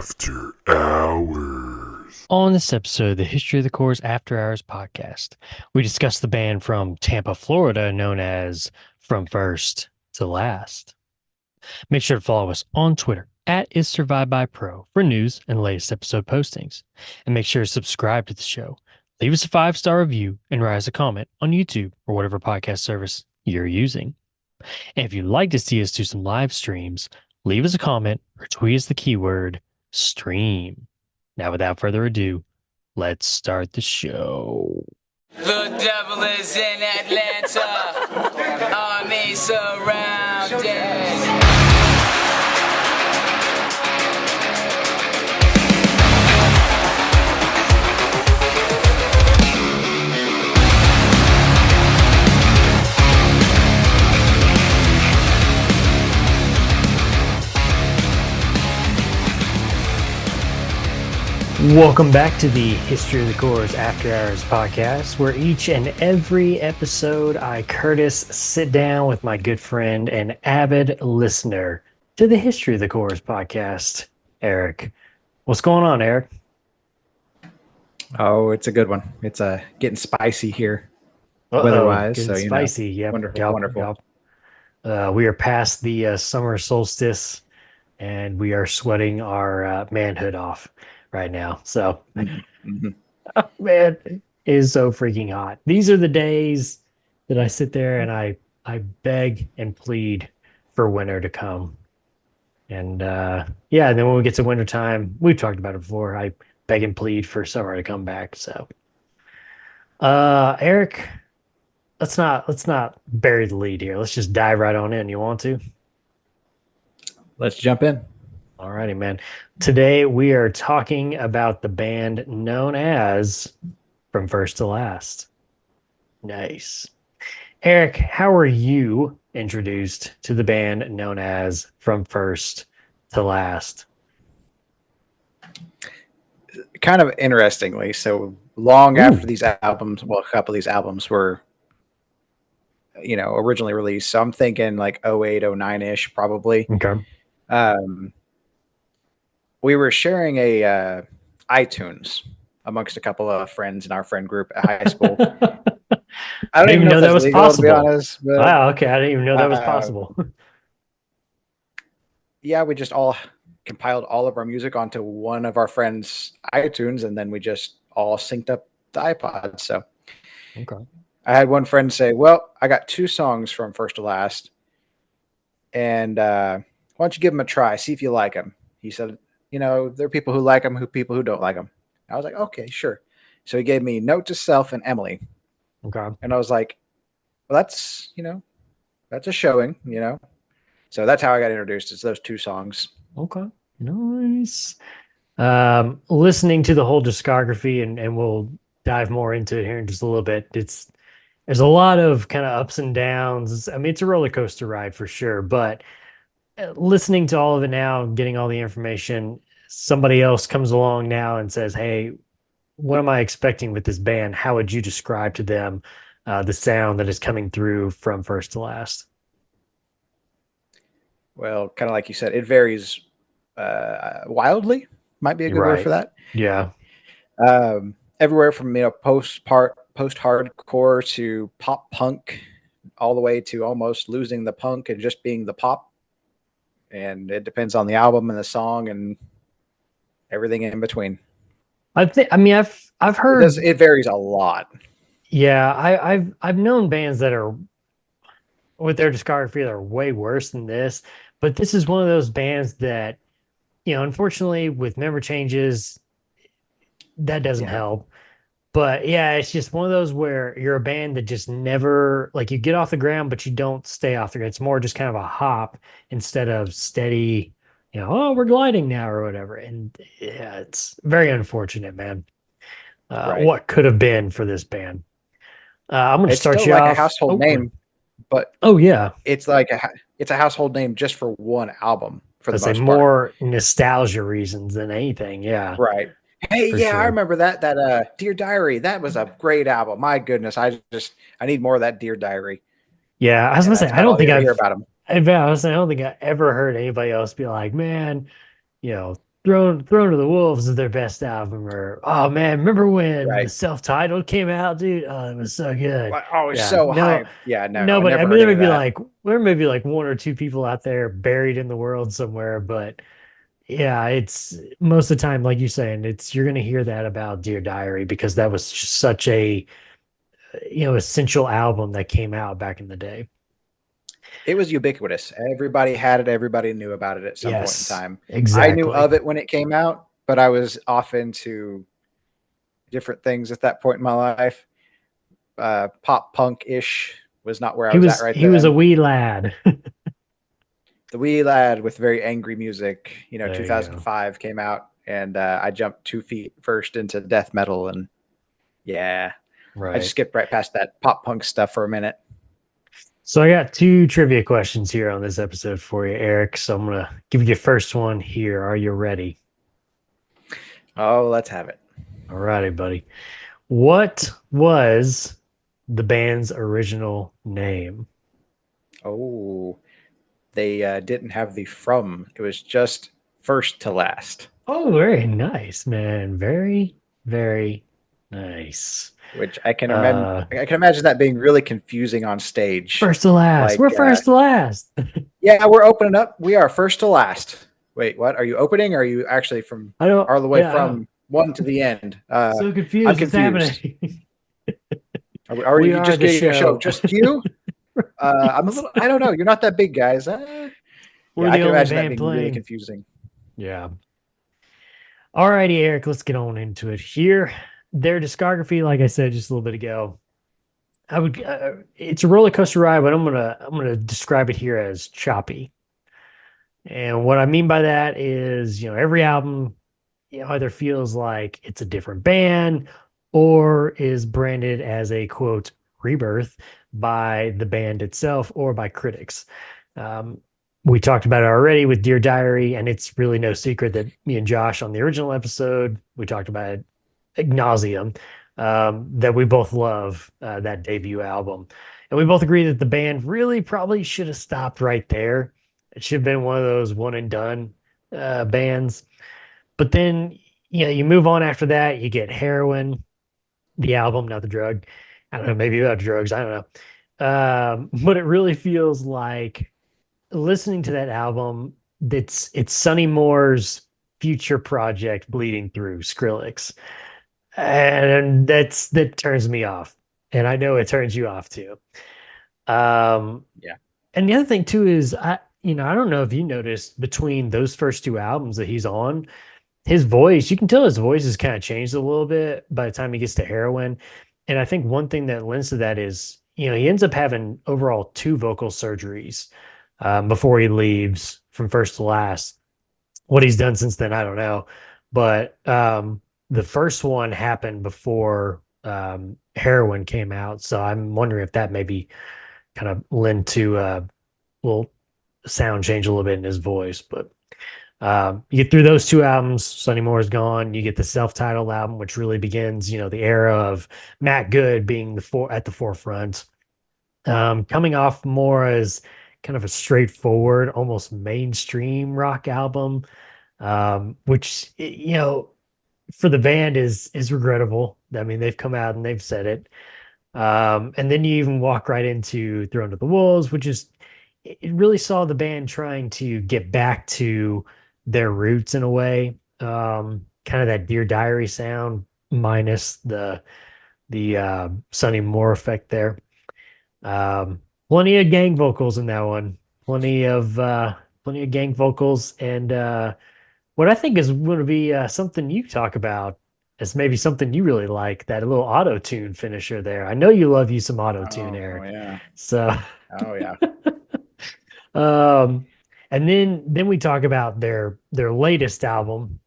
After Hours. On this episode of the History of the Corps After Hours podcast, we discuss the band from Tampa, Florida, known as From First to Last. Make sure to follow us on Twitter at IsSurvivedByPro for news and latest episode postings. And make sure to subscribe to the show. Leave us a 5-star review and write us a comment on YouTube or whatever podcast service you're using. And if you'd like to see us do some live streams, leave us a comment or tweet us the keyword stream. Now, without further ado, let's start the show. The devil is in Atlanta. Army surrounded. Welcome back to the History of the Corps After Hours podcast, where each and every episode I, Curtis, sit down with my good friend and avid listener to the History of the Corps podcast, Erik. What's going on, Erik? Oh, it's a good one. It's getting spicy here, weather-wise. So spicy. Yep. Wonderful. Yep. We are past the summer solstice, and we are sweating our manhood off right now. So, oh, man, it is so freaking hot. These are the days that I sit there and I beg and plead for winter to come. And yeah, then when we get to winter time, we've talked about it before. I beg and plead for summer to come back. So, Erik, let's not bury the lead here. Let's just dive right on in. You want to? Let's jump in. Alrighty, man. Today we are talking about the band known as From First to Last. Nice. Erik, how were you introduced to the band known as From First to Last? Kind of interestingly, so long after these albums, well, a couple of these albums were, originally released. So I'm thinking like 08, 09-ish probably. Okay. We were sharing a iTunes amongst a couple of friends in our friend group at high school. I didn't even know that was possible. To be honest, but, wow, okay. I didn't even know that was possible. Yeah, we just all compiled all of our music onto one of our friends' iTunes, and then we just all synced up the iPod. So okay. I had one friend say, well, I got 2 songs from First to Last, and why don't you give them a try, see if you like them? He said, there are people who like them, people who don't like them. I was like, okay, sure. So he gave me Note to Self and Emily. Okay. And I was like, well, that's a showing, So that's how I got introduced. It's those 2 songs. Okay. Nice. Listening to the whole discography, and we'll dive more into it here in just a little bit. There's a lot of kind of ups and downs. I mean, it's a roller coaster ride for sure, but listening to all of it now, getting all the information, somebody else comes along now and says, hey, what am I expecting with this band? How would you describe to them the sound that is coming through from First to Last? Well, kind of like you said, it varies wildly, might be a good word for that. Yeah. Everywhere from post-hardcore to pop punk, all the way to almost losing the punk and just being the pop. And it depends on the album and the song and everything in between. I've heard it varies a lot. Yeah, I've known bands that are with their discography that are way worse than this, but this is one of those bands that, unfortunately with member changes, that doesn't help. But yeah, it's just one of those where you're a band that just never, like, you get off the ground, but you don't stay off the ground. It's more just kind of a hop instead of steady, oh, we're gliding now or whatever. And yeah, it's very unfortunate, man. Right. What could have been for this band? I'm going to start you like off. A household name, but yeah, it's like it's a household name just for one album for the most part. More nostalgia reasons than anything. Yeah, right. Hey, yeah, sure. I remember that Dear Diary. That was a great album. My goodness, I need more of that Dear Diary. Yeah, I was gonna say I don't think I've hear about him. I don't think I ever heard anybody else be like, man, Thrown to the Wolves is their best album, or oh man, remember when the Right. self-titled came out, dude? Oh, it was so good. Oh, it's Yeah, so no, hype. Yeah, no, I nobody. I never mean, heard any of that. there may be like one or two people out there buried in the world somewhere, but yeah, it's most of the time, like you're saying, it's you're gonna hear that about Dear Diary because that was just such a essential album that came out back in the day. It was ubiquitous. Everybody had it. Everybody knew about it at some point in Yes, time. I knew exactly. of it when it came out, but I was off into different things at that point in my life. Pop punk ish was not where I was at right He was a then. wee lad. The wee lad with very angry music, There you go. 2005 came out, and I jumped 2 feet first into death metal, and yeah, I just Right. skipped right past that pop punk stuff for a minute. So I got two trivia questions here on this episode for you, Eric. So I'm gonna give you your first one here. Are you ready? Oh, let's have it. All righty, buddy. What was the band's original name? Oh, they didn't have the from. It was just first to last, Oh, very nice, man. Very, very nice. which I can imagine. Uh, I can imagine that being really confusing on stage. First to last. Like, We're first to last. yeah, we're opening up. We are first to last. Wait, what? Are you opening? Or are you actually from I don't. all the way Yeah, from one to the end? so I'm confused. What's confused. happening? Are We you are just the getting a show? show. Just you? I'm a little. I don't know. You're not that big, guys. We're Yeah, I the can only imagine that band being really playing. confusing. Yeah. All righty, Eric, let's get on into it here. Their discography, like I said just a little bit ago, it's a roller coaster ride, but I'm gonna describe it here as choppy. And what I mean by that is, every album, either feels like it's a different band or is branded as a quote rebirth by the band itself or by critics. Um, we talked about it already with Dear Diary, and it's really no secret that me and Josh on the original episode, we talked about it ad nauseum, that we both love that debut album. And we both agree that the band really probably should have stopped right there. It should have been one of those one and done bands. But then, you move on after that, you get Heroin, the album, not the drug. I don't know, maybe about drugs. I don't know. But it really feels like listening to that album, it's Sonny Moore's future project bleeding through Skrillex. And that turns me off. And I know it turns you off too. Yeah. And the other thing too is I don't know if you noticed between those first two albums that he's on, his voice, you can tell his voice has kind of changed a little bit by the time he gets to Heroin. And I think one thing that lends to that is, he ends up having overall two vocal surgeries before he leaves from first to last. What he's done since then, I don't know. But the first one happened before Heroin came out. So I'm wondering if that maybe kind of lend to little sound change a little bit in his voice. But you get through those two albums, Sonny Moore's gone. You get the self-titled album, which really begins, the era of Matt Good being at the forefront, coming off more as kind of a straightforward, almost mainstream rock album, which for the band is regrettable. I mean, they've come out and they've said it. And then you even walk right into Thrown to the Wolves, which is it really saw the band trying to get back to their roots in a way. Kind of that Dear Diary sound minus the Sonny Moore effect there. Plenty of gang vocals in that one. Plenty of gang vocals, and what I think is going to be something you talk about is maybe something you really like, that little auto tune finisher there. I know you love you some auto tune, Oh Eric. yeah. So, Oh yeah. um, and then we talk about their latest album,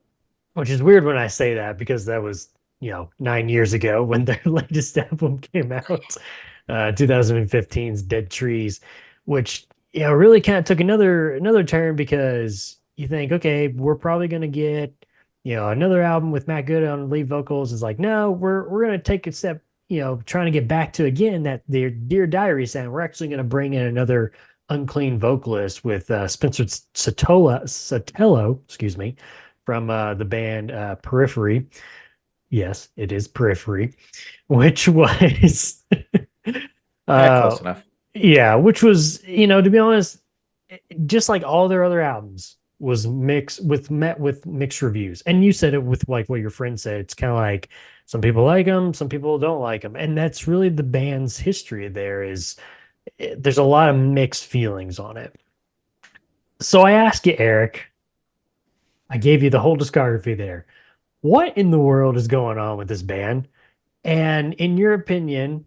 which is weird when I say that because that was 9 years ago when their latest album came out, 2015's Dead Trees, which really kind of took another turn because you think, okay, we're probably going to get another album with Matt Good on lead vocals. Is like, no, we're going to take a step, trying to get back to again that their Dear Diary sound. We're actually going to bring in another unclean vocalist with Spencer Sotelo, excuse me, from the band Periphery. Yes, it is Periphery, which was Close uh enough. yeah, which was, to be honest, just like all their other albums was met with mixed reviews. And you said it with like what your friend said. It's kind of like some people like them, some people don't like them. And that's really the band's history there is there's a lot of mixed feelings on it. So I ask you, Eric, I gave you the whole discography there. What in the world is going on with this band? And in your opinion,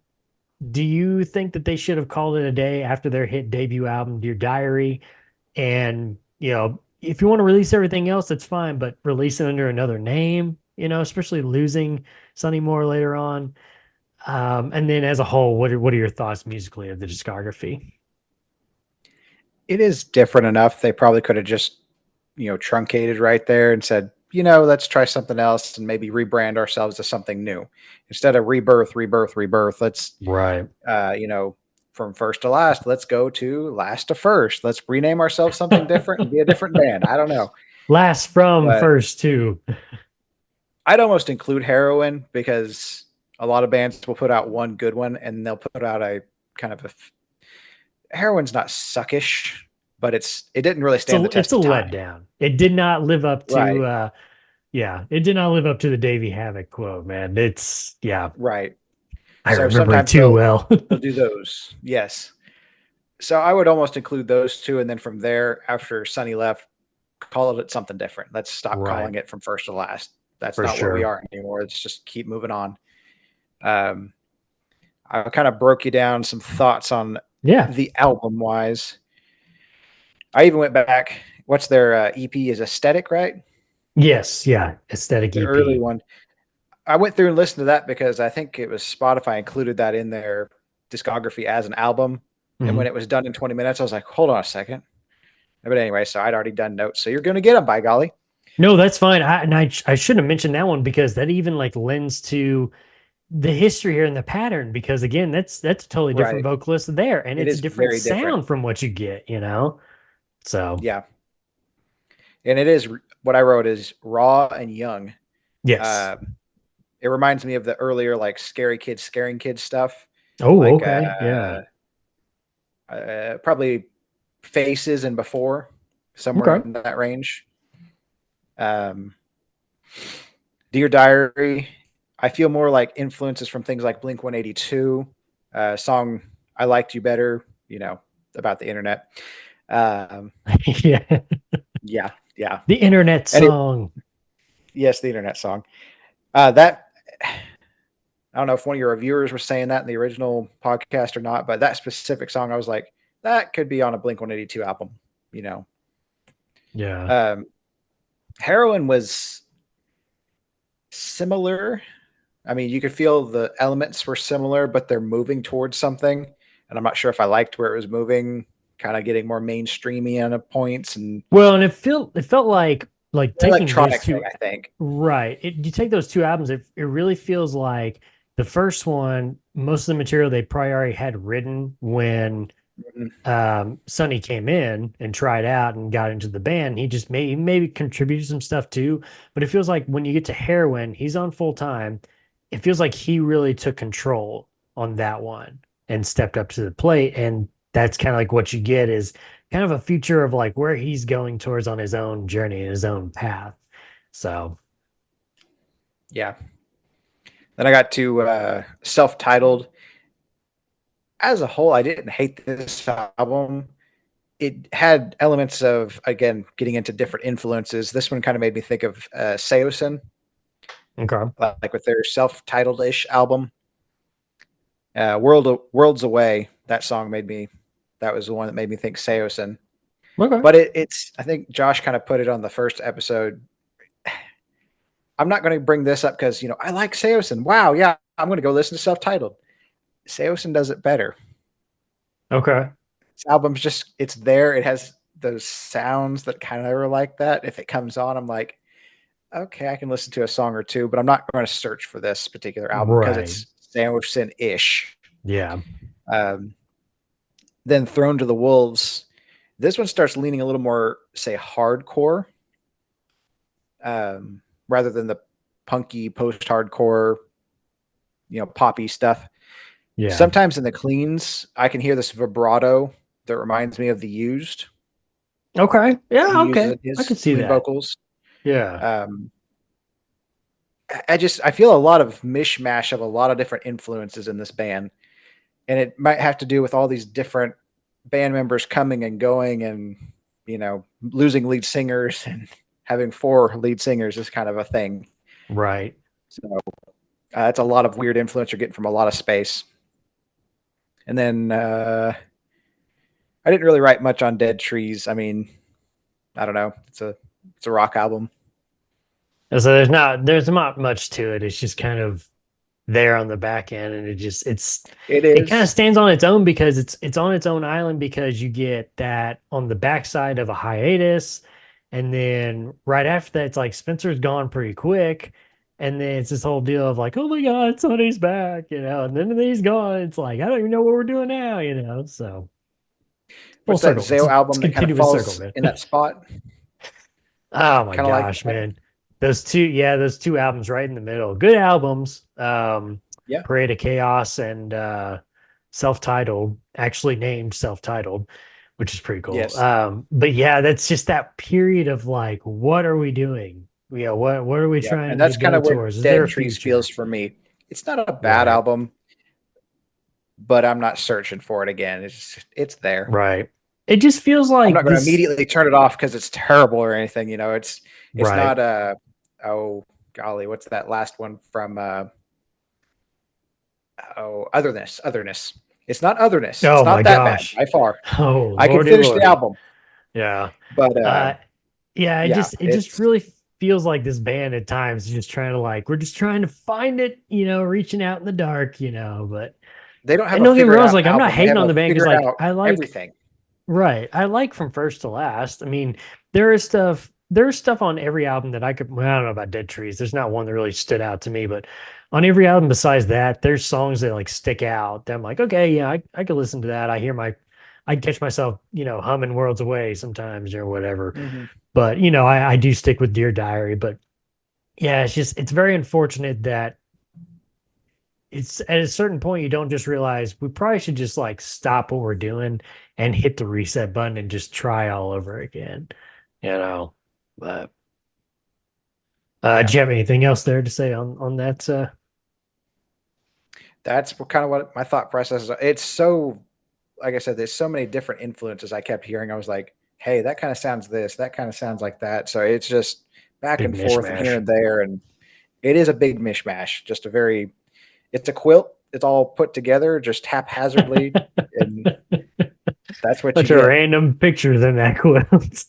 do you think that they should have called it a day after their hit debut album, Dear Diary? And, if you want to release everything else, that's fine, but release it under another name, especially losing Sonny Moore later on. And then as a whole, what are your thoughts musically of the discography? It is different enough. They probably could have just, truncated right there and said, let's try something else and maybe rebrand ourselves as something new instead of rebirth, rebirth, rebirth. Let's, Right. from first to last, let's go to last to first. Let's rename ourselves something different and be a different band. I don't know. Last from But first to. I'd almost include Heroin because a lot of bands will put out one good one and they'll put out a kind of Heroin's not suckish, but it didn't really stand the It's test a of time. letdown. It did not live up Right. to it did not live up to the Davey Havoc quote, man. Right. I So remember it sometimes too well. they'll do those. Yes. So I would almost include those two, and then from there, after Sonny left, call it something different. Let's stop Right, calling it from first to last. That's for not what we sure. are anymore. Let's just keep moving on. Um, I kind of broke you down some thoughts on Yeah. the album wise. I even went back. What's their EP is Aesthetic, right? Yes, yeah. Aesthetic The early EP. one. I went through and listened to that because I think it was Spotify included that in their discography as an album. And when Mhm. it was done in 20 minutes, I was like, hold on a second. But anyway, so I'd already done notes. So you're going to get them, by golly. No, that's fine. I shouldn't have mentioned that one because that even like lends to the history here and the pattern because again, that's a totally different Right. vocalist there and It it's a is different very different. sound from what you get. So, Yeah. And it is what I wrote is raw and young. yes. Uh, it reminds me of the earlier, like scary kids, scaring kids stuff. Oh, Like okay. Yeah. probably Faces and Before, somewhere Okay. in that range. Um, Dear Diary, I feel more like influences from things like Blink 182, song I Liked You Better, about the internet. Um, Yeah. yeah, yeah. The internet And song. yes, the internet song. That I don't know if one of your reviewers was saying that in the original podcast or not, but that specific song, I was like, that could be on a Blink 182 album, you know. Yeah. Um, Heroin was similar. I mean, you could feel the elements were similar, but they're moving towards something. And I'm not sure if I liked where it was moving, kind of getting more mainstreamy on points and Well, and it felt like taking those electronic thing, two. I think. Right. You take those two albums, it really feels like the first one, most of the material they probably already had written when Mhm. Sonny came in and tried out and got into the band. He just maybe contributed some stuff too. But it feels like when you get to Heroin, he's on full time. It feels like he really took control on that one and stepped up to the plate. And that's kind of like what you get is kind of a future of like where he's going towards on his own journey and his own path. So Yeah. Then I got to self-titled. As a whole, I didn't hate this album. It had elements of, again, getting into different influences. This one kind of made me think of Seosin, okay. like with their self-titled-ish album. Worlds Away, that song that was the one that made me think Seosin. Okay. But it's, I think Josh kind of put it on the first episode. I'm not going to bring this up because, I like Seosin. Wow, yeah, I'm going to go listen to self-titled. Seosin does it better. Okay. This album's just, it's there. It has those sounds that kind of are like that. If it comes on, I'm like, okay, I can listen to a song or two, but I'm not going to search for this particular album because Right. it's Seosin-ish. Yeah. Um, then Thrown to the Wolves. This one starts leaning a little more, say, hardcore. rather than the punky post-hardcore, poppy stuff. Yeah. Sometimes in the cleans, I can hear this vibrato that reminds me of The Used. Okay. Yeah. He uses Okay. in I his could see clean that. vocals. Yeah. Um, I feel a lot of mishmash of a lot of different influences in this band, and it might have to do with all these different band members coming and going, and losing lead singers and having 4 lead singers is kind of a thing. Right. So it's a lot of weird influence you're getting from a lot of space. And then I didn't really write much on Dead Trees. I mean, I don't know. It's a rock album. And so there's not much to it. It's just kind of there on the back end, and It it kind of is. stands on its own because it's on its own island, because you get that on the backside of a hiatus, and then right after that it's like Spencer's gone pretty quick, and then it's this whole deal of like, oh my god, Sonny's back, and then he's gone. It's like, I don't even know what we're doing now, so full What's that circle. Zao It's album that kind of continuous circle, falls man. in that spot? Oh my Kind of like gosh, that. man. Those two albums right in the middle. Good albums. Yeah. Parade of Chaos and Self-Titled, actually named Self-Titled, which is pretty cool. Yes. But yeah, that's just that period of like, what are we doing? Yeah, what are we Yeah. trying And that's to kind go of where towards? Is there Dead a Trees future? feels for me. It's not a bad Right. album, but I'm not searching for it again. It's there. Right. It just feels I'm like not going to this. immediately turn it off because it's terrible or anything. It's Right. not a oh golly, what's that last one from otherness. It's not otherness. Oh It's my not that bad gosh. by far. Oh, I can Lordy, finish the Lordy. album, Yeah. but Yeah, yeah, it just really feels like this band at times is just trying to like, we're just trying to find it, reaching out in the dark, but they don't have and a don't get me figured wrong, out like I'm not album. They hating have on a the band because figured like out I like everything. right. I like From First to Last. I mean, there's stuff on every album that I don't know about Dead Trees. There's not one that really stood out to me, but on every album besides that, there's songs that like stick out. That I'm like, okay, yeah, I could listen to that. I catch myself, humming Worlds Away sometimes or whatever. Mm-hmm. But I do stick with Dear Diary. But yeah, it's very unfortunate that it's at a certain point you don't just realize we probably should just like stop what we're doing and hit the reset button and just try all over again. But do you have anything else there to say on that? That's kind of what my thought process is. It's so, like I said, there's so many different influences I kept hearing. I was like, hey, that kind of sounds this, that kind of sounds like that. So it's just back Big and forth and here mishmash. and there. And it is a big mishmash, it's a quilt. It's all put together just haphazardly. And that's what you Bunch of get. random pictures in that quilt.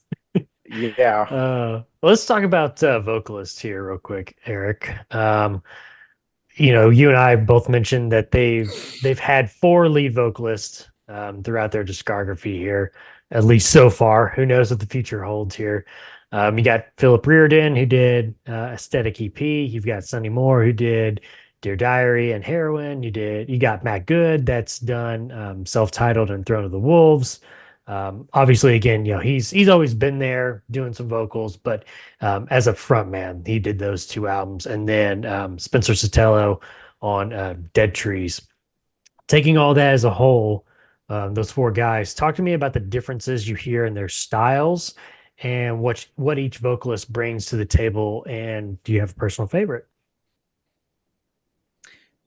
Yeah. Let's talk about vocalists here real quick, Eric. You and I both mentioned that they've had 4 lead vocalists throughout their discography here, at least so far. Who knows what the future holds here? You got Philip Reardon, who did Aesthetic EP. You've got Sonny Moore, who did Dear Diary and Heroin. You got Matt Good, that's done Self-Titled and Throne of the Wolves. Obviously, again, he's always been there doing some vocals, but as a frontman, he did those 2 albums, and then Spencer Sotelo on Dead Trees. Taking all that as a whole, those 4 guys, talk to me about the differences you hear in their styles and what each vocalist brings to the table. And do you have a personal favorite?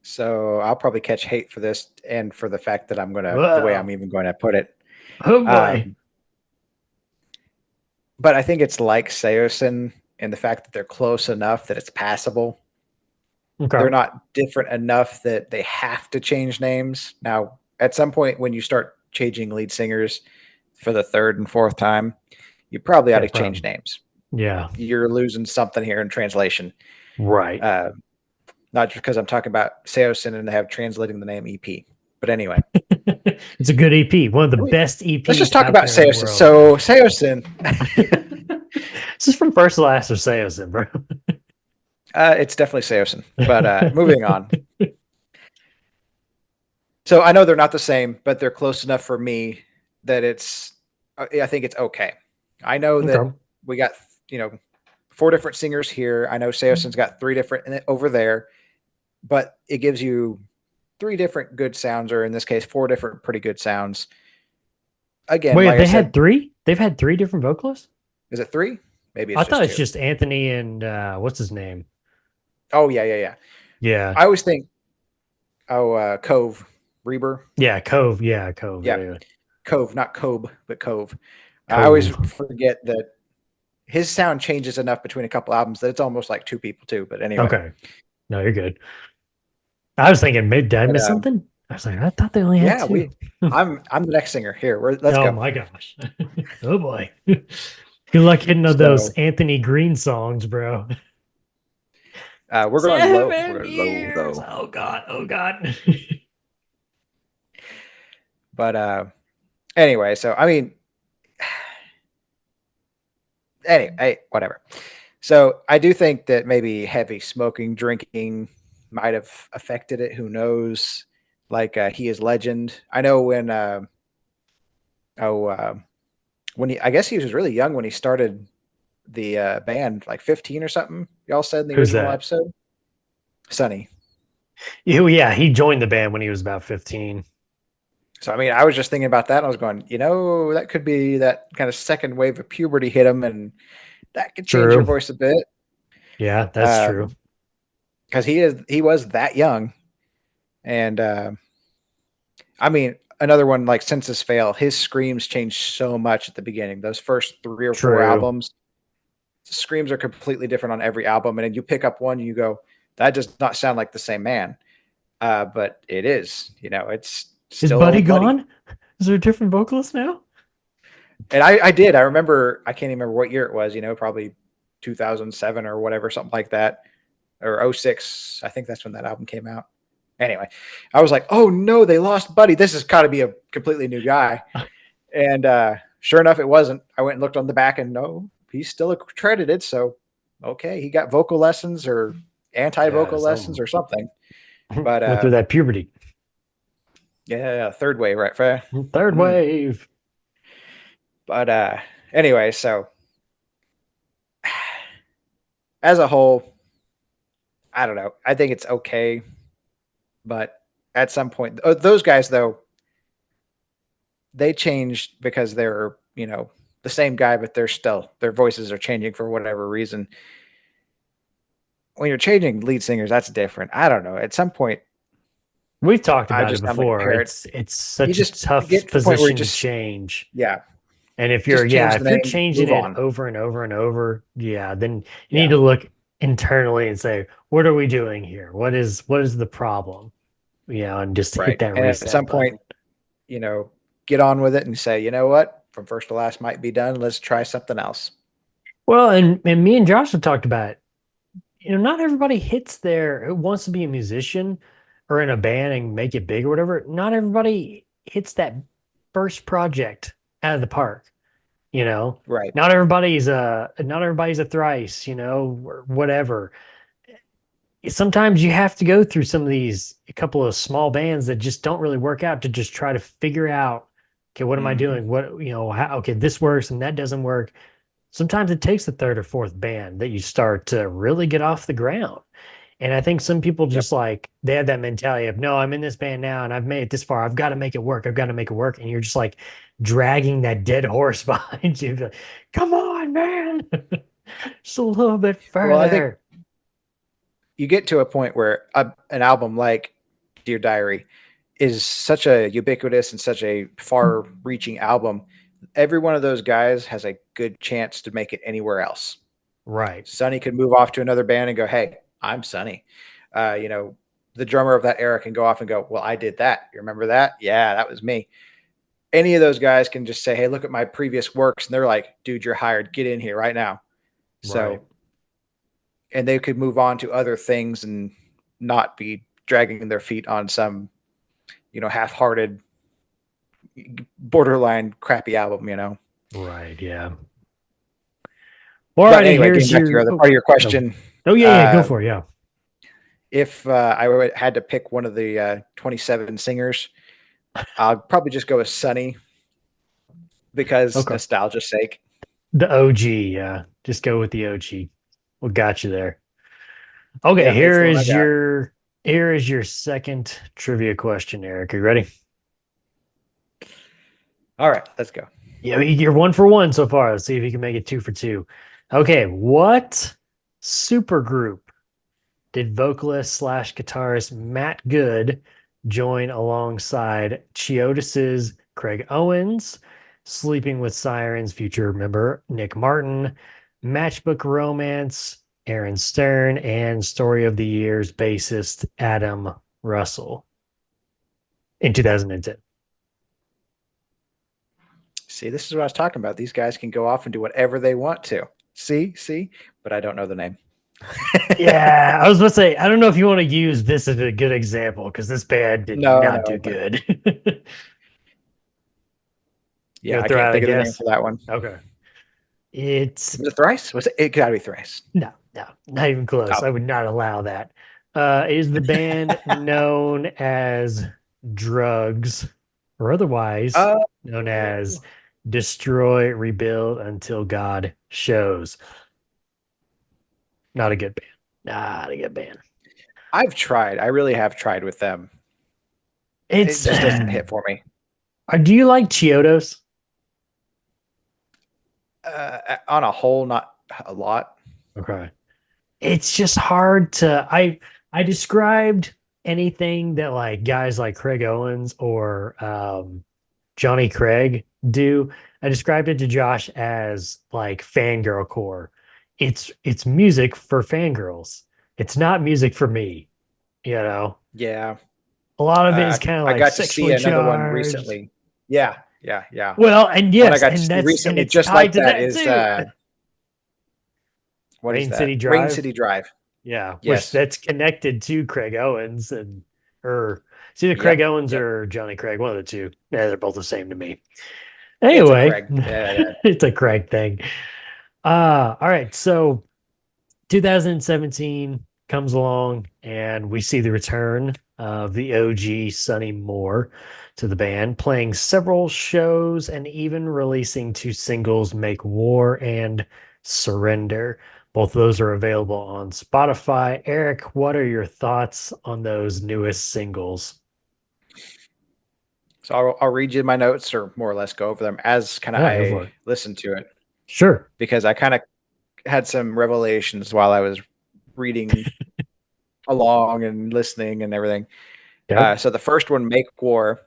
So I'll probably catch hate for this and for the fact that the way Whoa. I'm even going to put it. Oh boy. But I think it's like Seosin in the fact that they're close enough that it's passable. Okay. They're not different enough that they have to change names. Now, at some point when you start changing lead singers for the 3rd and 4th time, you probably ought to change names. Yeah. You're losing something here in translation. Right. Not just because I'm talking about Seosin and they have translating the name EP. But anyway. It's a good EP. One of the best EPs. Let's just talk about Seosin. So Seosin. This is From First to Last or Seosin, bro. It's definitely Seosin. But moving on. So I know they're not the same, but they're close enough for me that I think it's okay. I know that we got, 4 different singers here. I know Seoson's got 3 different over there, but it gives you 3 different good sounds, or in this case, 4 different pretty good sounds. Again, Wait, like I they had said, 3? They've had 3 different vocalists? is it 3? Maybe I it's thought just it's 2. just Anthony and what's his name? Oh yeah. Yeah. I always think, Cove Reber. Yeah, Cove. Yeah, Cove. Yeah, Yeah. Cove, not Kobe, but Cove. I always Cove. forget that his sound changes enough between a couple albums that it's almost like 2 people too. But anyway, Okay. No, you're good. I was thinking, maybe did I but, miss something? I was like, I thought they only had yeah, 2. I'm the next singer here. Let's Oh go. my gosh. Oh boy. Good luck hitting those So Anthony Green songs, bro. we're going low. We're 7 going low years. though. Oh God. Oh God. But anyway, so I mean, anyway, whatever. So I do think that maybe heavy smoking, drinking might have affected it. Who knows? Like he is legend. I know oh when he, I guess he was really young when he started the band, like 15 or something. Y'all said in the Who's original that? episode, Sonny. Yeah, he joined the band when he was about 15. So I mean, I was just thinking about that. And I was going, that could be that kind of second wave of puberty hit him, and that could change your True. voice a bit. Yeah, that's true. Because he was that young, and I mean, another one like Census Fail. His screams changed so much at the beginning. Those first 3 or 4 True. albums, the screams are completely different on every album, and then you pick up one, and you go, that does not sound like the same man. But it is. It's Is still Buddy old Buddy. gone? Is there a different vocalist now? And I did. I remember. I can't even remember what year it was. Probably 2007 or whatever, something like that, or 06. I think that's when that album came out. Anyway, I was like, oh no, they lost Buddy. This has got to be a completely new guy. And sure enough, it wasn't. I went and looked on the back, and no, he's still credited. So okay, he got vocal lessons or anti-vocal lessons or something. But went through that puberty. yeah, third wave, right? Fair. Third wave. But anyway, so as a whole, I don't know. I think it's okay, but at some point, those guys though, they changed because they're the same guy, but their voices are changing for whatever reason. When you're changing lead singers, that's different. I don't know. At some point, We've talked I about it just sound like a before. parrot. It's such You a just tough get to the point where position to change. yeah, And if just change the you're name, changing move it on. over and over and over, then you Yeah. need to look internally and say, what are we doing here? What is the problem? And just hit that And reset at some button. point, get on with it and say, you know what, from first to last might be done. Let's try something else. Well, and me and Josh have talked about it. Not everybody who wants to be a musician or in a band and make it big or whatever. Not everybody hits that first project out of the park. Right. Not everybody's a thrice, or whatever. Sometimes you have to go through a couple of small bands that just don't really work out to just try to figure out, okay, what am I doing? What, okay, this works and that doesn't work. Sometimes it takes the third or fourth band that you start to really get off the ground. And I think some people just they have that mentality of, no, I'm in this band now and I've made it this far. I've got to make it work. I've got to make it work. And you're just like dragging that dead horse behind you. Like, come on, man. Just a little bit further. Well, I think you get to a point where an album like Dear Diary is such a ubiquitous and such a far-reaching album. Every one of those guys has a good chance to make it anywhere else. Right. Sonny could move off to another band and go, hey, I'm Sonny. The drummer of that era can go off and go, well, I did that. You remember that? Yeah, that was me. Any of those guys can just say, hey, look at my previous works. And they're like, dude, you're hired. Get in here right now. So, Right. And they could move on to other things and not be dragging their feet on some, half-hearted, borderline crappy album, Right. Yeah. All right. Anyway, getting back to your other part of your question. Oh, yeah. Go for it. Yeah. If had to pick one of the 27 singers, I'll probably just go with Sonny because nostalgia's sake. The OG. Yeah. Just go with the OG. What got you there? Okay, Yeah, it's the one I got. here is your second trivia question, Eric. Are you ready? All right, let's go. Yeah, you're 1 for 1 so far. Let's see if you can make it 2 for 2. Okay, what supergroup did vocalist slash guitarist Matt Good join alongside Chiotis's Craig Owens, Sleeping with Sirens future member Nick Martin, Matchbook Romance Aaron Stern, and Story of the Year's bassist Adam Russell in 2010? See, this is what I was talking about. These guys can go off and do whatever they want to. See, but I don't know the name. Yeah, I was about to say, I don't know if you want to use this as a good example because this band did No, not no, do but good. You yeah, gonna I throw can't out a think of the name guess? for that one. Okay. It's Was it Thrice? Was it? It gotta be Thrice. no, no, not even close. Oh, I would not allow that. Is the band known as Drugs or otherwise oh, known as Destroy, Rebuild Until God Shows? Not a good band. Not a good band. I've tried. I really have tried with them. It It's just doesn't hit for me. do you like Chiodos? On a whole, not a lot. Okay. It's just hard to I described anything that like guys like Craig Owens or Johnny Craig do. I described it to Josh as like fangirl core. It's music for fangirls. It's not music for me, you know. Yeah, A lot of it is kind of I like got to see sexually another one charged. recently. Yeah. Well, and One I yes, got to and see that's and recently, it's just tied like to that, that is too. what is Rain City that? Rain Drive. City Drive. Yeah, which Yes. that's connected to Craig Owens and or it's either Craig Yep. Owens Yep. or Johnny Craig, one of the two. Yeah, they're both the same to me. It's a Anyway, Craig. Yeah. it's a Craig thing. All right. So 2017 comes along and we see the return of the OG Sonny Moore to the band, playing several shows and even releasing 2 singles, Make War and Surrender. Both of those are available on Spotify. Eric, what are your thoughts on those newest singles? So I'll read you my notes, or more or less go over them as kind of Yeah, go for I it. listen to it, Sure. because I kind of had some revelations while I was reading along and listening and everything. Okay. So the first one, Make War,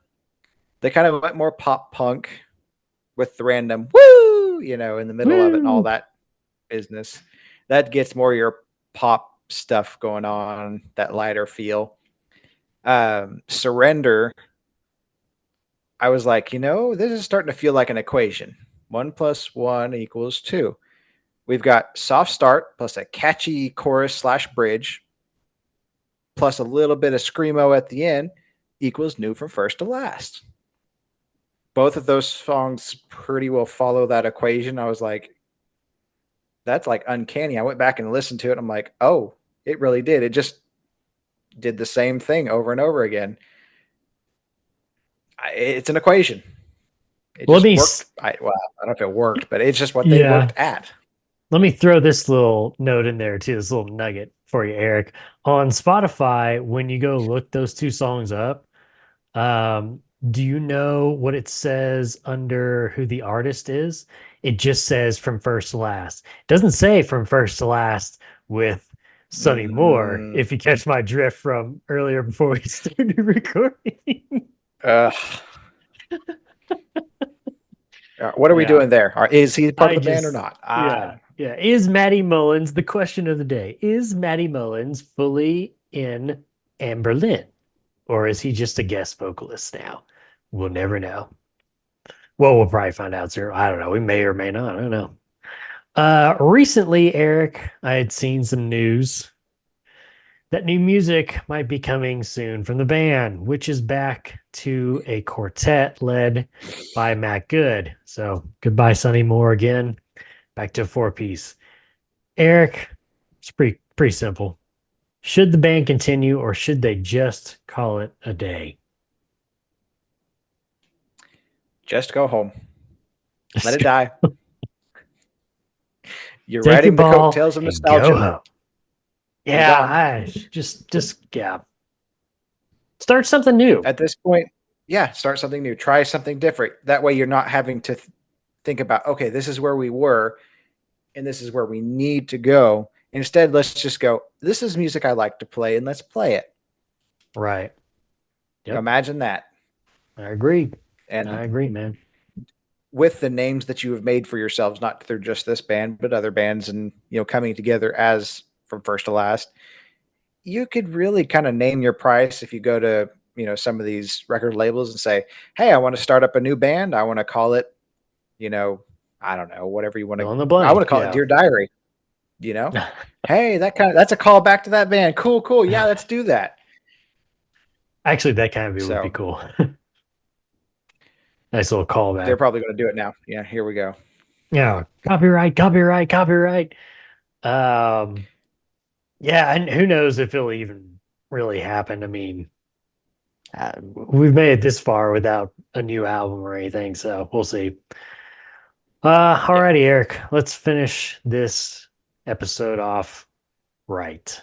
they kind of went more pop punk with the random woo, in the middle of it and all Woo! that business. That gets more your pop stuff going on, that lighter feel. Surrender, I was like, this is starting to feel like an equation. 1 + 1 = 2. We've got soft start plus a catchy chorus slash bridge plus a little bit of screamo at the end equals new from first to last. Both of those songs pretty well follow that equation. I was like, that's like uncanny. I went back and listened to it. I'm like, oh, it really did. It just did the same thing over and over again. It's an equation. It Let just me, worked. I don't know if it worked, but it's just what they yeah. worked at. Let me throw this little note in there too, this little nugget for you, Eric. On Spotify, when you go look those 2 songs up, do you know what it says under who the artist is? It just says from first to last. It doesn't say from first to last with Sonny Moore, Mm, if you catch my drift from earlier before we started recording. uh, what are we Yeah. doing there? Is he part I of the band or just, not? yeah, yeah. Is Matty Mullins the question of the day? Is Matty Mullins fully in Amberlin, or is he just a guest vocalist now? We'll never know. Well, we'll probably find out soon. I don't know. We may or may not. I don't know. Recently, Eric, I had seen some news that new music might be coming soon from the band, which is back to a quartet led by Matt Good. So goodbye, Sonny Moore again. Back to a 4-piece. Eric, it's pretty simple. Should the band continue or should they just call it a day? Just go home. Let it die. You're Take your riding the ball coattails of and go nostalgia. home. You're Yeah, gone. I yeah. Start something new. At this point, yeah, start something new. Try something different. That way you're not having to think about, okay, this is where we were and this is where we need to go. Instead, let's just go, this is music I like to play and let's play it. Right. Yep. Imagine that. I agree. And I agree, man. with the names that you have made for yourselves, not through just this band, but other bands, and coming together as From First to Last, you could really kind of name your price if you go to some of these record labels and say, hey, I want to start up a new band. I want to call it, I don't know, whatever you want Fill in to. the I want to blank. call it Dear Diary. Hey, that's a call back to that band. Cool. Yeah, let's do that. Actually, that kind of it would be So cool. Nice little callback. they're probably going to do it now. Yeah, here we go. Yeah, copyright. Yeah, and who knows if it'll even really happen. I mean, we've made it this far without a new album or anything, so we'll see. Alrighty, Eric, let's finish this episode off right.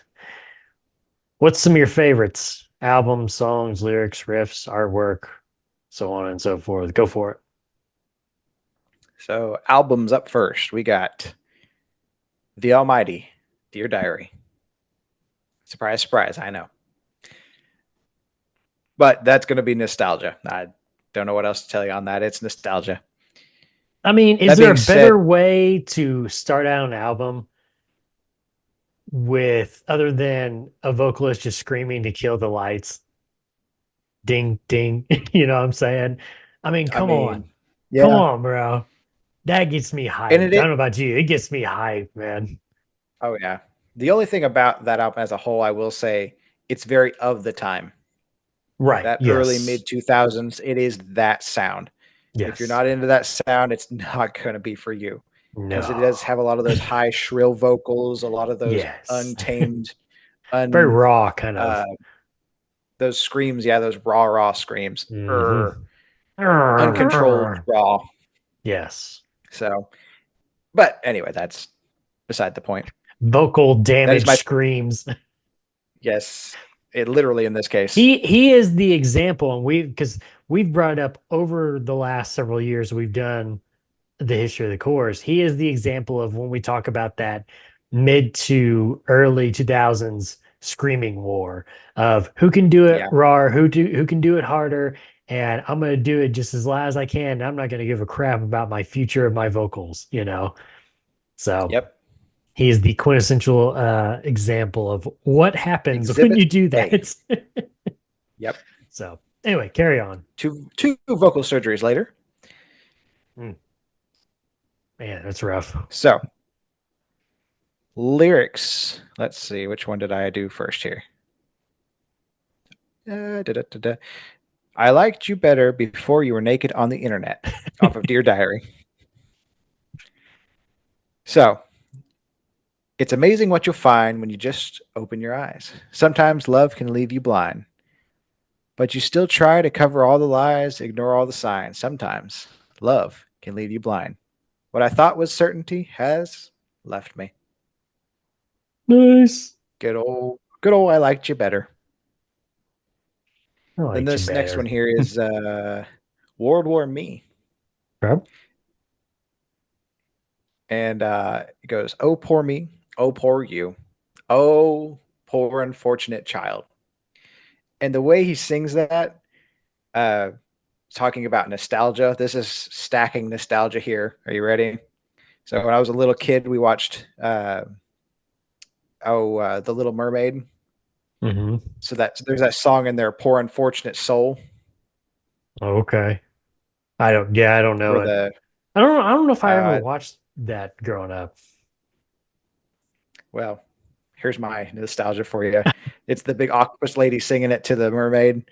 What's some of your favorites? Albums, songs, lyrics, riffs, artwork, so on and so forth. Go for it. So albums up first. We got The Almighty, Dear Diary. Surprise, surprise, I know. But that's going to be nostalgia. I don't know what else to tell you on that. It's nostalgia. I mean, is there a better way to start out an album with other than a vocalist just screaming to kill the lights? Ding, ding. You know what I'm saying? I mean, come on. Yeah. Come on, bro. That gets me hyped. I don't know about you. It gets me hyped, man. Oh, yeah. The only thing about that album as a whole, I will say, it's very of the time. Right. That early mid-2000s, it is that sound. Yes. If you're not into that sound, it's not going to be for you. Because No. it does have a lot of those high, shrill vocals, a lot of those untamed, very raw kind of. Those screams, those raw screams. Mm-hmm. Uncontrolled raw. Yes. So, but anyway, that's beside the point. Vocal damage screams. Yes, it literally in this case. He is the example, and we've brought up over the last several years we've done the history of the chorus. He is the example of when we talk about that mid to early 2000s screaming war of who can do it raw, who can do it harder, and I'm going to do it just as loud as I can. I'm not going to give a crap about my future of my vocals, So he is the quintessential example of what happens when you do that. Yep. So anyway, carry on. Two vocal surgeries later. Man, that's rough. So lyrics. Let's see, which one did I do first here? I liked you better before you were naked on the internet, off of Dear Diary. So, it's amazing what you'll find when you just open your eyes. Sometimes love can leave you blind, but you still try to cover all the lies, ignore all the signs. Sometimes love can leave you blind. What I thought was certainty has left me. Nice. Good old I liked you better. Then this next one here is World War Me. Okay. And it goes, oh, poor me. Oh, poor you. Oh, poor unfortunate child. And the way he sings that, talking about nostalgia, this is stacking nostalgia here. Are you ready? So when I was a little kid, we watched The Little Mermaid. Mm-hmm. So there's that song in there, Poor Unfortunate Soul. Okay. I don't know it. I don't know if I ever watched that growing up. Well, here's my nostalgia for you. It's the big octopus lady singing it to the mermaid.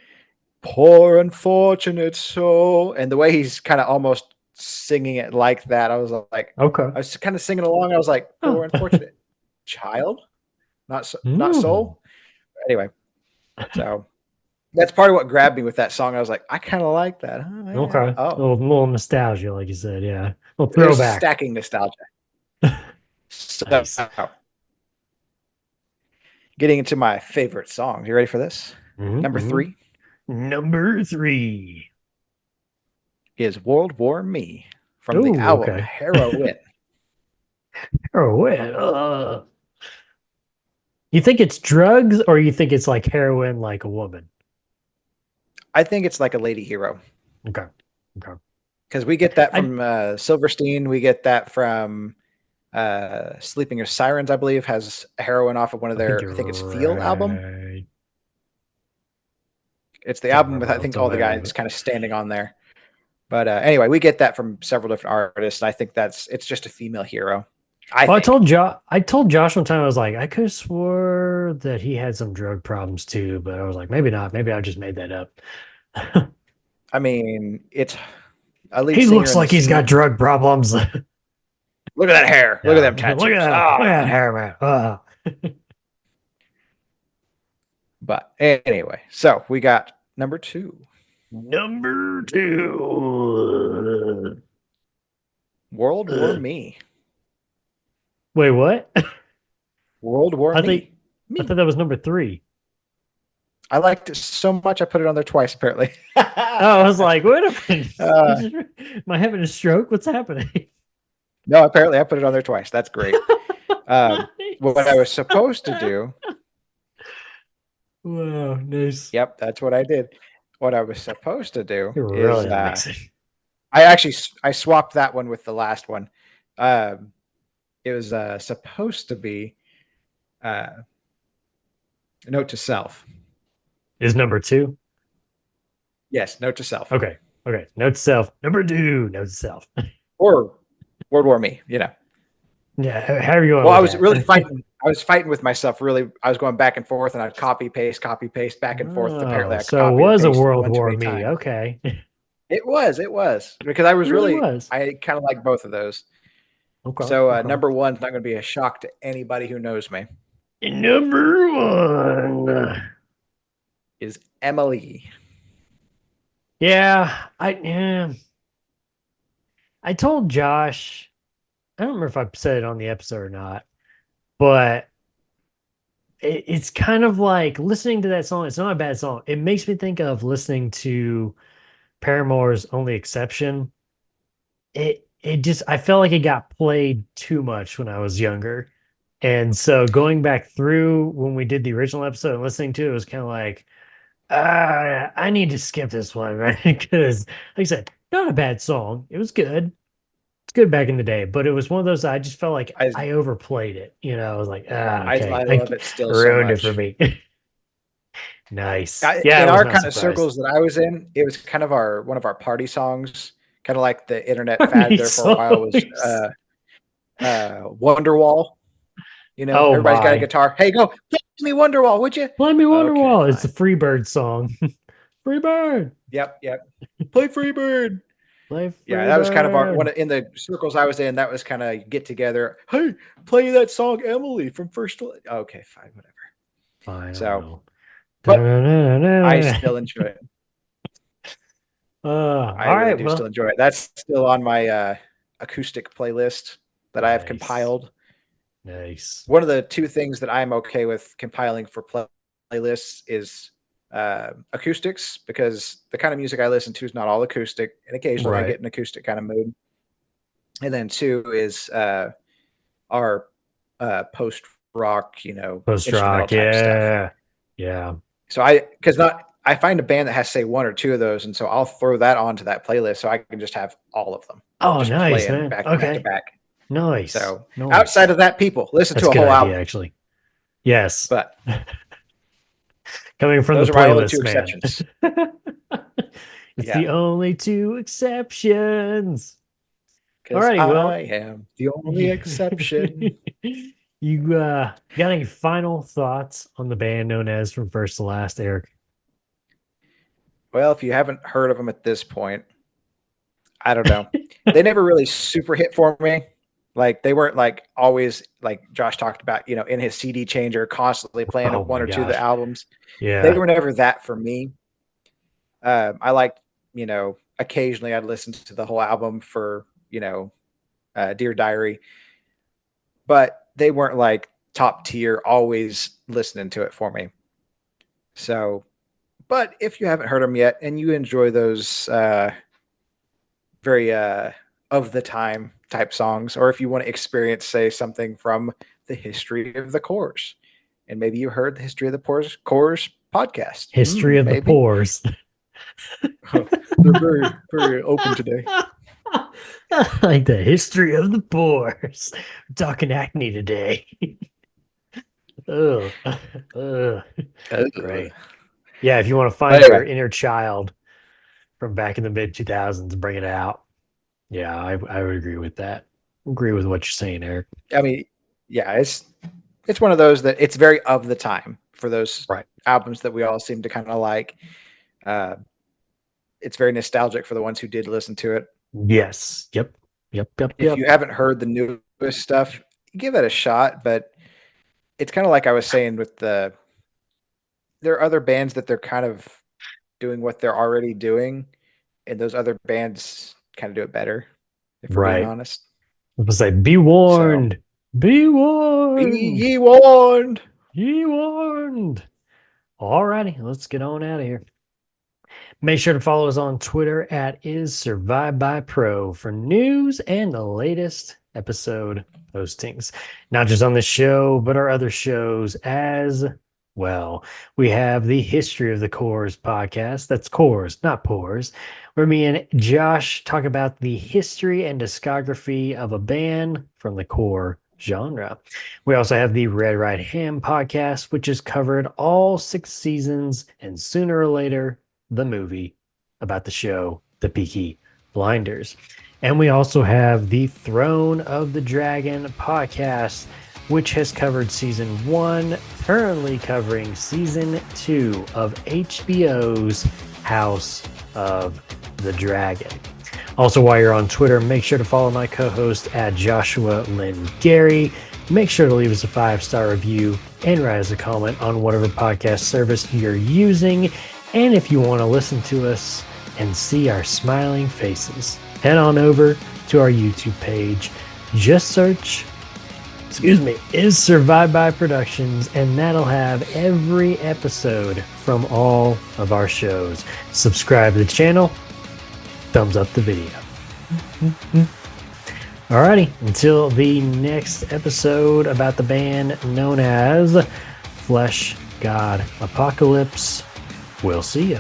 Poor unfortunate soul. And the way he's kind of almost singing it like that, I was like, okay. I was kind of singing along. I was like, poor unfortunate child, not soul. Anyway, so that's part of what grabbed me with that song. I was like, I kind of like that. Oh, yeah. Okay. Oh. A little nostalgia, like you said. Yeah. A little throwback. Stacking nostalgia. So, Nice. getting into my favorite songs. You ready for this? Mhm, Number mhm. 3 Number 3. is World War Me from the Oh, album okay. Heroin. Heroin. You think it's drugs or you think it's like heroin like a woman? I think it's like a lady hero Okay. Okay. because we get that I from Silverstein. We get that from Sleeping with Sirens, I believe, has a heroin off of one of I think their, I you're think it's Feel album. right. It's the Can't album with, remember I off think, the all the bat of guys it. kind of standing on there. But anyway, we get that from several different artists. I think it's just a female hero. I Well, think. I told Josh one time I was like, I could have swore that he had some drug problems too, but I was like, maybe not. Maybe I just made that up. I mean, it's a lead He singer looks in the like he's got scene. drug problems. Look at that hair. Look at Yeah. them Look tattoos. at that. Look at that hair, man. But anyway, so we got number 2, Number 2. World War Me. Wait, what? World War I think Me. I Me. thought that was number 3. I liked it so much I put it on there twice, apparently. Oh, I was like, wait a minute. Uh, Am I having a stroke? What's happening? no, apparently I put it on there twice. That's great. What I Nice. was supposed to do, Wow, nice. yep, that's what I did. What I was supposed to do You're is really amazing. I swapped that one with the last one. It was supposed to be uh, Note to Self. Is number 2? Yes, Note to Self. Okay. Okay. Note to self. Number 2. Note to self. Or World War Me, Yeah. However you want Well, to I look was at really it. fighting. I was fighting with myself. Really, I was going back and forth, and I'd copy paste, back and forth. Apparently, Oh, I so it copied and was a pasted World one too War many Me. times. Okay. It It was because I was really really, was. I kind of like both of those. Okay. So Okay. number one's not going to be a shock to anybody who knows me. Number 1. Is Emily. Yeah. I told Josh, I don't remember if I said it on the episode or not, but it's kind of like listening to that song. It's not a bad song. It makes me think of listening to Paramore's Only Exception. It just I felt like it got played too much when I was younger. And so going back through when we did the original episode and listening to it was kind of like, I need to skip this one, right? Because like I said, not a bad song. It was good. It's good back in the day, but it was one of those I just felt like I I overplayed it. I was like, I okay, love it still so ruined it for much. me. Nice. Yeah, In I was our not kind of surprised. circles that I was in, it was kind of one of our party songs. Kind of like the internet fad Party there for a while was songs. Wonderwall. Oh Everybody's got a my. guitar. Hey, go play me Wonderwall, would you? Play me Okay, Wonderwall. It's the fine. Freebird song. Freebird. Yep. Play Freebird. Play Yeah, that was kind of our one Freebird. in the circles I was in. That was kind of get together. Hey, play that song Emily from First. Okay, fine, whatever. Fine, I So, will. but I Da-na-na-na-na. still enjoy it. I All really right. do still Well, enjoy it. That's still on my acoustic playlist that I have nice. compiled. Nice. One of the two things that I'm okay with compiling for playlists is acoustics, because the kind of music I listen to is not all acoustic, and occasionally I Right. get an acoustic kind of mood. And then two is our post rock, Post instrumental rock. type stuff. Yeah. Yeah. So I find a band that has say one or two of those, and so I'll throw that onto that playlist so I can just have all of them Oh, just nice, playing man. back to Okay. back. Nice. So Nice. outside of that, people listen That's to a a good whole idea, album, actually. Yes. but Coming from the those are my only two playlist, man. exceptions. It's Yeah, the only two exceptions. because Alrighty, I well, am the only exception. you got any final thoughts on the band known as From First to Last, Eric? Well, if you haven't heard of them at this point, I don't know. They never really super hit for me. Like they weren't like always like Josh talked about, in his CD changer, constantly playing Oh one my or two of the gosh. albums. They Yeah. were never that for me. I liked, occasionally I'd listen to the whole album for, Dear Diary, but they weren't like top tier, always listening to it for me. So, but if you haven't heard them yet and you enjoy those very of the time type songs, or if you want to experience, say, something from the history of the Coors, and maybe you heard the history of the Coors podcast. History of the maybe. pores. They're very, very open today. Like the history of the pores. We're talking acne today. Ugh. Ugh. Great. Yeah, if you want to find your Anyway. inner child from back in the mid 2000s, bring it out. Yeah, I would agree with that. Agree with what you're saying, Eric. I mean, yeah, it's one of those that it's very of the time for those Right. albums that we all seem to kind of like. It's very nostalgic for the ones who did listen to it. Yes. Yep. If you haven't heard the newest stuff, give it a shot. But it's kind of like I was saying with there are other bands that they're kind of doing what they're already doing, and those other bands kind of do it better, if we're being honest. I was like, be warned. Be warned. Be ye warned. Ye warned. Alrighty, let's get on out of here. Make sure to follow us on Twitter at @IsSurvivedByPro for news and the latest episode postings. Not just on this show, but our other shows as well. We have the History of the Coors podcast. That's Coors, not Pores. Where me and Josh talk about the history and discography of a band from the core genre. We also have the Red Right Ham podcast, which has covered all 6 seasons and sooner or later the movie about the show, The Peaky Blinders. And we also have the Throne of the Dragon podcast, which has covered season 1, currently covering season 2 of HBO's House of the Dragon. Also, while you're on Twitter, make sure to follow my co-host at Joshua Lynn Gary. Make sure to leave us a 5-star review and write us a comment on whatever podcast service you're using. And if you want to listen to us and see our smiling faces, head on over to our YouTube page. Just search, Is Survived by Productions, and that'll have every episode from all of our shows. Subscribe to the channel, thumbs up the video. Alrighty, until the next episode about the band known as Flesh God Apocalypse, we'll see you.